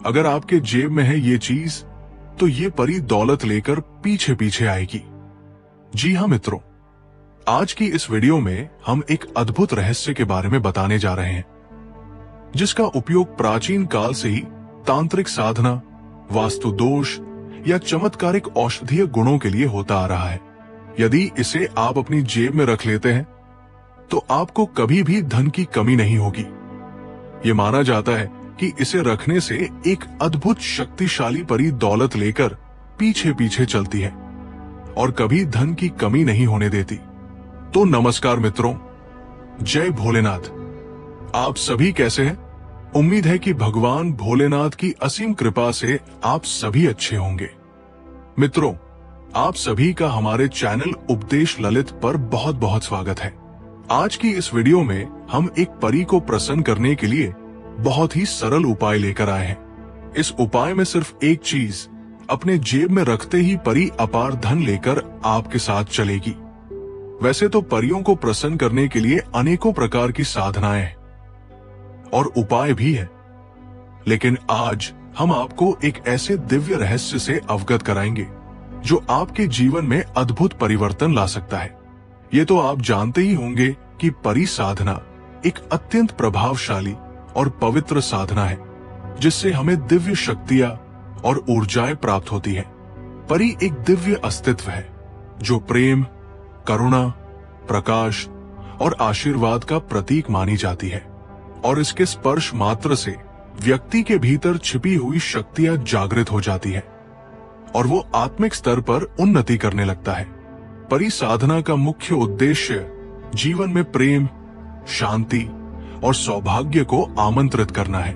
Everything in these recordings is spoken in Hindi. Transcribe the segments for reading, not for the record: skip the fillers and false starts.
अगर आपके जेब में है ये चीज, तो ये परी दौलत लेकर पीछे पीछे आएगी। जी हाँ मित्रों, आज की इस वीडियो में हम एक अद्भुत रहस्य के बारे में बताने जा रहे हैं, जिसका उपयोग प्राचीन काल से ही तांत्रिक साधना, वास्तु दोष या चमत्कारिक औषधीय गुणों के लिए होता आ रहा है। यदि इसे आप अपनी जेब में रख लेते हैं, तो आपको कभी भी धन की कमी नहीं होगी। ये माना जाता है कि इसे रखने से एक अद्भुत शक्तिशाली परी दौलत लेकर पीछे पीछे चलती है और कभी धन की कमी नहीं होने देती। तो नमस्कार मित्रों, जय भोलेनाथ। आप सभी कैसे हैं? उम्मीद है कि भगवान भोलेनाथ की असीम कृपा से आप सभी अच्छे होंगे। मित्रों, आप सभी का हमारे चैनल उपदेश ललित पर बहुत बहुत स्वागत है। आज की इस वीडियो में हम एक परी को प्रसन्न करने के लिए बहुत ही सरल उपाय लेकर आए हैं। इस उपाय में सिर्फ एक चीज, अपने जेब में रखते ही परी अपार धन लेकर आपके साथ चलेगी। वैसे तो परियों को प्रसन्न करने के लिए अनेकों प्रकार की साधनाएं हैं और उपाय भी है, लेकिन आज हम आपको एक ऐसे दिव्य रहस्य से अवगत कराएंगे जो आपके जीवन में अद्भुत परिवर्तन ला सकता है। ये तो आप जानते ही होंगे कि परी साधना एक अत्यंत प्रभावशाली और पवित्र साधना है, जिससे हमें दिव्य शक्तियां और ऊर्जाएं प्राप्त होती है। परी एक दिव्य अस्तित्व है जो प्रेम, करुणा, प्रकाश और आशीर्वाद का प्रतीक मानी जाती है, और इसके स्पर्श मात्र से व्यक्ति के भीतर छिपी हुई शक्तियां जागृत हो जाती है और वो आत्मिक स्तर पर उन्नति करने लगता है। परी साधना का मुख्य उद्देश्य जीवन में प्रेम, शांति और सौभाग्य को आमंत्रित करना है।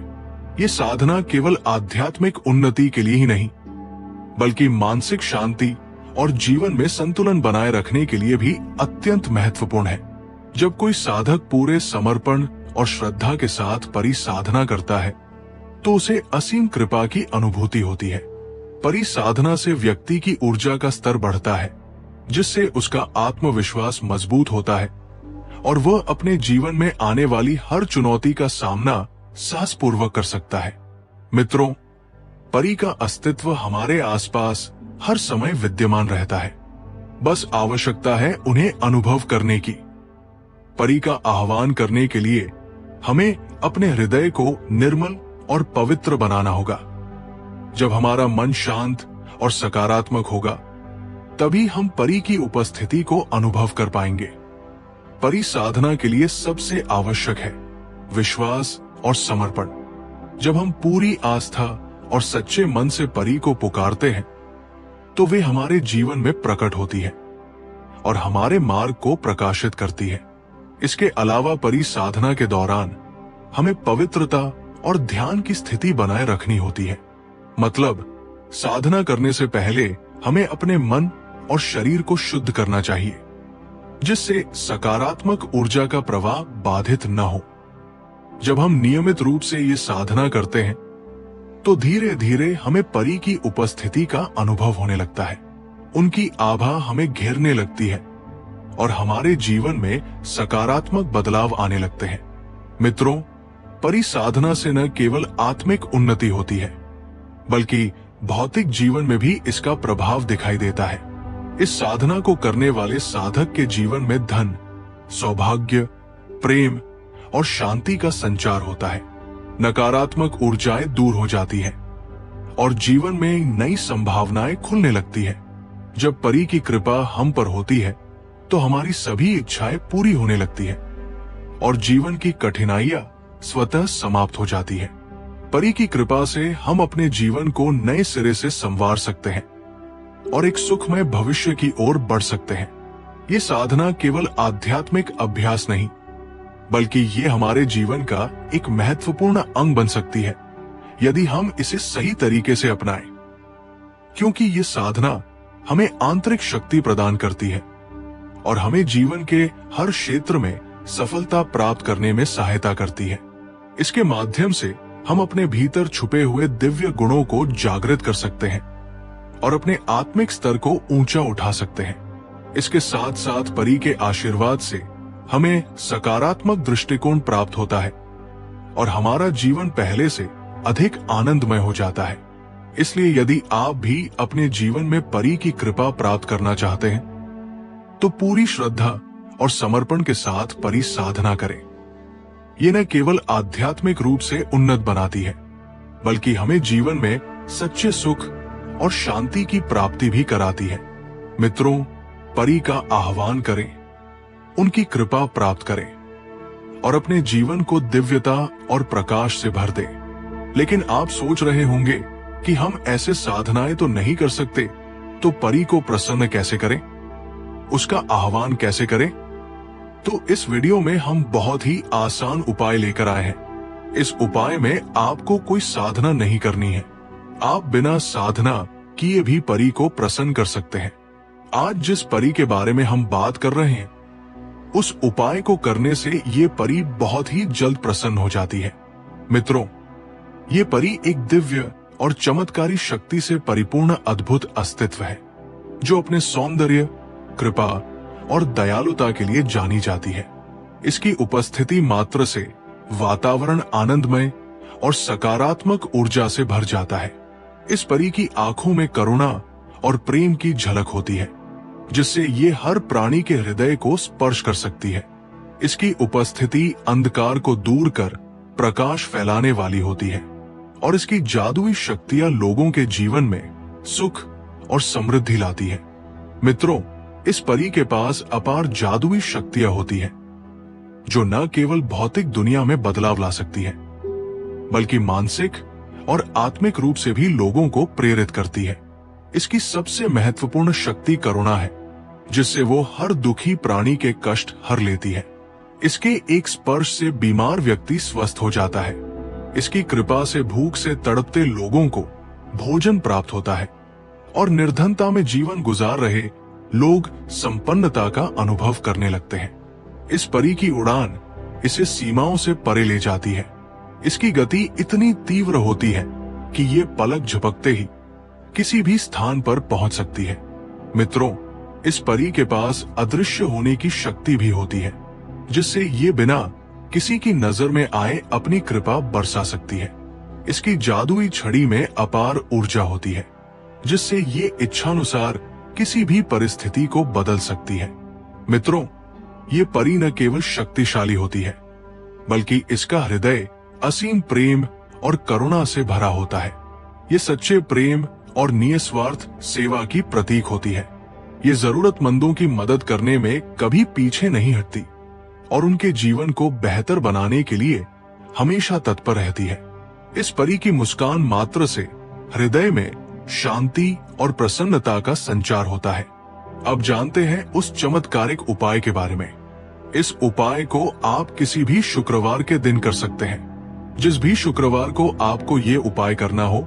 ये साधना केवल आध्यात्मिक उन्नति के लिए ही नहीं, बल्कि मानसिक शांति और जीवन में संतुलन बनाए रखने के लिए भी अत्यंत महत्वपूर्ण है। जब कोई साधक पूरे समर्पण और श्रद्धा के साथ परी साधना करता है, तो उसे असीम कृपा की अनुभूति होती है। परी साधना से व्यक्ति की ऊर्जा का स्तर बढ़ता है, जिससे उसका आत्मविश्वास मजबूत होता है और वह अपने जीवन में आने वाली हर चुनौती का सामना साहसपूर्वक कर सकता है। मित्रों, परी का अस्तित्व हमारे आसपास हर समय विद्यमान रहता है, बस आवश्यकता है उन्हें अनुभव करने की। परी का आह्वान करने के लिए हमें अपने हृदय को निर्मल और पवित्र बनाना होगा। जब हमारा मन शांत और सकारात्मक होगा, तभी हम परी की उपस्थिति को अनुभव कर पाएंगे। परी साधना के लिए सबसे आवश्यक है विश्वास और समर्पण। जब हम पूरी आस्था और सच्चे मन से परी को पुकारते हैं, तो वे हमारे जीवन में प्रकट होती है और हमारे मार्ग को प्रकाशित करती है। इसके अलावा परी साधना के दौरान हमें पवित्रता और ध्यान की स्थिति बनाए रखनी होती है। मतलब, साधना करने से पहले हमें अपने मन और शरीर को शुद्ध करना चाहिए, जिससे सकारात्मक ऊर्जा का प्रवाह बाधित न हो। जब हम नियमित रूप से ये साधना करते हैं, तो धीरे धीरे हमें परी की उपस्थिति का अनुभव होने लगता है। उनकी आभा हमें घेरने लगती है और हमारे जीवन में सकारात्मक बदलाव आने लगते हैं। मित्रों, परी साधना से न केवल आत्मिक उन्नति होती है, बल्कि भौतिक जीवन में भी इसका प्रभाव दिखाई देता है। इस साधना को करने वाले साधक के जीवन में धन, सौभाग्य, प्रेम और शांति का संचार होता है। नकारात्मक ऊर्जाएं दूर हो जाती है और जीवन में नई संभावनाएं खुलने लगती है। जब परी की कृपा हम पर होती है, तो हमारी सभी इच्छाएं पूरी होने लगती है और जीवन की कठिनाइयां स्वतः समाप्त हो जाती है। परी की कृपा से हम अपने जीवन को नए सिरे से संवार सकते हैं और एक सुखमय भविष्य की ओर बढ़ सकते हैं। ये साधना केवल आध्यात्मिक अभ्यास नहीं, बल्कि ये हमारे जीवन का एक महत्वपूर्ण अंग बन सकती है, यदि हम इसे सही तरीके से अपनाएं। क्योंकि ये साधना हमें आंतरिक शक्ति प्रदान करती है और हमें जीवन के हर क्षेत्र में सफलता प्राप्त करने में सहायता करती है। इसके माध्यम से हम अपने भीतर छुपे हुए दिव्य गुणों को जागृत कर सकते हैं और अपने आत्मिक स्तर को ऊंचा उठा सकते हैं। इसके साथ साथ परी के आशीर्वाद से हमें सकारात्मक दृष्टिकोण प्राप्त होता है और हमारा जीवन पहले से अधिक आनंदमय हो जाता है। इसलिए यदि आप भी अपने जीवन में परी की कृपा प्राप्त करना चाहते हैं तो पूरी श्रद्धा और समर्पण के साथ परी साधना करें। ये न केवल आध्यात्मिक रूप से उन्नत बनाती है, बल्कि हमें जीवन में सच्चे सुख और शांति की प्राप्ति भी कराती है। मित्रों, परी का आह्वान करें, उनकी कृपा प्राप्त करें और अपने जीवन को दिव्यता और प्रकाश से भर दें। लेकिन आप सोच रहे होंगे कि हम ऐसे साधनाएं तो नहीं कर सकते, तो परी को प्रसन्न कैसे करें, उसका आह्वान कैसे करें? तो इस वीडियो में हम बहुत ही आसान उपाय लेकर आए हैं। इस उपाय में आपको कोई साधना नहीं करनी है। आप बिना साधना किए भी परी को प्रसन्न कर सकते हैं। आज जिस परी के बारे में हम बात कर रहे हैं, उस उपाय को करने से ये परी बहुत ही जल्द प्रसन्न हो जाती है। मित्रों, ये परी एक दिव्य और चमत्कारी शक्ति से परिपूर्ण अद्भुत अस्तित्व है, जो अपने सौंदर्य, कृपा और दयालुता के लिए जानी जाती है। इसकी उपस्थिति मात्र से वातावरण आनंदमय और सकारात्मक ऊर्जा से भर जाता है। इस परी की आंखों में करुणा और प्रेम की झलक होती है, जिससे ये हर प्राणी के हृदय को स्पर्श कर सकती है। इसकी उपस्थिति अंधकार को दूर कर प्रकाश फैलाने वाली होती है और इसकी जादुई शक्तियां लोगों के जीवन में सुख और समृद्धि लाती है। मित्रों, इस परी के पास अपार जादुई शक्तियां होती हैं, जो न केवल भौतिक दुनिया में बदलाव ला सकती है, बल्कि मानसिक और आत्मिक रूप से भी लोगों को प्रेरित करती है। इसकी सबसे महत्वपूर्ण शक्ति करुणा है, जिससे वो हर दुखी प्राणी के कष्ट हर लेती है। इसके एक स्पर्श से बीमार व्यक्ति स्वस्थ हो जाता है। इसकी कृपा से भूख से तड़पते लोगों को भोजन प्राप्त होता है और निर्धनता में जीवन गुजार रहे लोग संपन्नता का अनुभव करने लगते हैं। इस परी की उड़ान इसे सीमाओं से परे ले जाती है। इसकी गति इतनी तीव्र होती है कि ये पलक झपकते ही किसी भी स्थान पर पहुंच सकती है। मित्रों, इस परी के पास अदृश्य होने की शक्ति भी होती है, जिससे ये बिना किसी की नजर में आए अपनी कृपा बरसा सकती है। इसकी जादुई छड़ी में अपार ऊर्जा होती है, जिससे ये इच्छानुसार किसी भी परिस्थिति को बदल सकती है। मित्रों, ये परी न केवल शक्तिशाली होती है, बल्कि इसका हृदय असीम प्रेम और करुणा से भरा होता है। ये सच्चे प्रेम और निस्वार्थ सेवा की प्रतीक होती है। ये जरूरतमंदों की मदद करने में कभी पीछे नहीं हटती और उनके जीवन को बेहतर बनाने के लिए हमेशा तत्पर रहती है। इस परी की मुस्कान मात्र से हृदय में शांति और प्रसन्नता का संचार होता है। अब जानते हैं उस चमत्कारिक उपाय के बारे में। इस उपाय को आप किसी भी शुक्रवार के दिन कर सकते हैं। जिस भी शुक्रवार को आपको ये उपाय करना हो,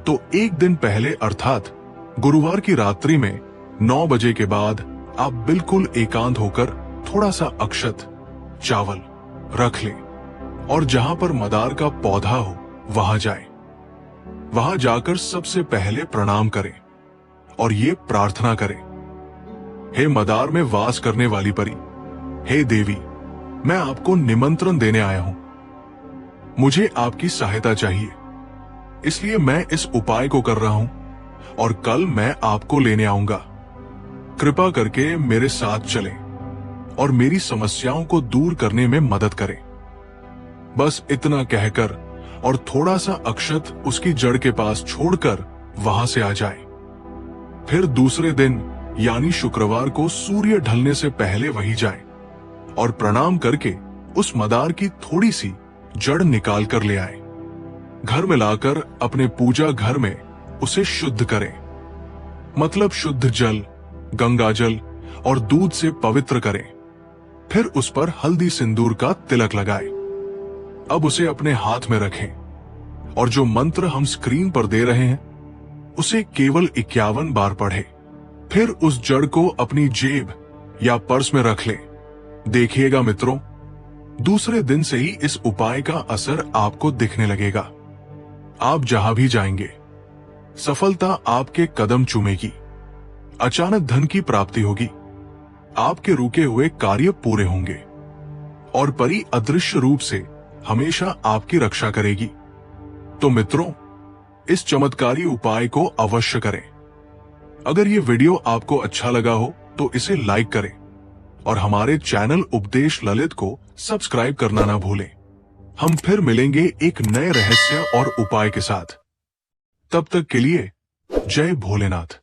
तो एक दिन पहले अर्थात गुरुवार की रात्रि में 9 बजे के बाद आप बिल्कुल एकांत होकर थोड़ा सा अक्षत, चावल रख लें और जहां पर मदार का पौधा हो वहां जाएं। वहां जाकर सबसे पहले प्रणाम करें और ये प्रार्थना करें, हे मदार में वास करने वाली परी, हे देवी, मैं आपको निमंत्रण देने आया हूं। मुझे आपकी सहायता चाहिए, इसलिए मैं इस उपाय को कर रहा हूं और कल मैं आपको लेने आऊंगा। कृपा करके मेरे साथ चलें और मेरी समस्याओं को दूर करने में मदद करें। बस इतना कहकर और थोड़ा सा अक्षत उसकी जड़ के पास छोड़कर वहां से आ जाए। फिर दूसरे दिन यानी शुक्रवार को सूर्य ढलने से पहले वहीं जाएं और प्रणाम करके उस मदार की थोड़ी सी जड़ निकाल कर ले आए। घर में लाकर अपने पूजा घर में उसे शुद्ध करें, मतलब शुद्ध जल, गंगा जल और दूध से पवित्र करें। फिर उस पर हल्दी सिंदूर का तिलक लगाएं। अब उसे अपने हाथ में रखें और जो मंत्र हम स्क्रीन पर दे रहे हैं उसे केवल 51 बार पढ़ें। फिर उस जड़ को अपनी जेब या पर्स में रख लें। देखिएगा मित्रों, दूसरे दिन से ही इस उपाय का असर आपको दिखने लगेगा। आप जहां भी जाएंगे सफलता आपके कदम चूमेगी, अचानक धन की प्राप्ति होगी, आपके रुके हुए कार्य पूरे होंगे और परी अदृश्य रूप से हमेशा आपकी रक्षा करेगी। तो मित्रों, इस चमत्कारी उपाय को अवश्य करें। अगर ये वीडियो आपको अच्छा लगा हो तो इसे लाइक करें और हमारे चैनल उपदेश ललित को सब्सक्राइब करना ना भूलें। हम फिर मिलेंगे एक नए रहस्य और उपाय के साथ। तब तक के लिए जय भोलेनाथ।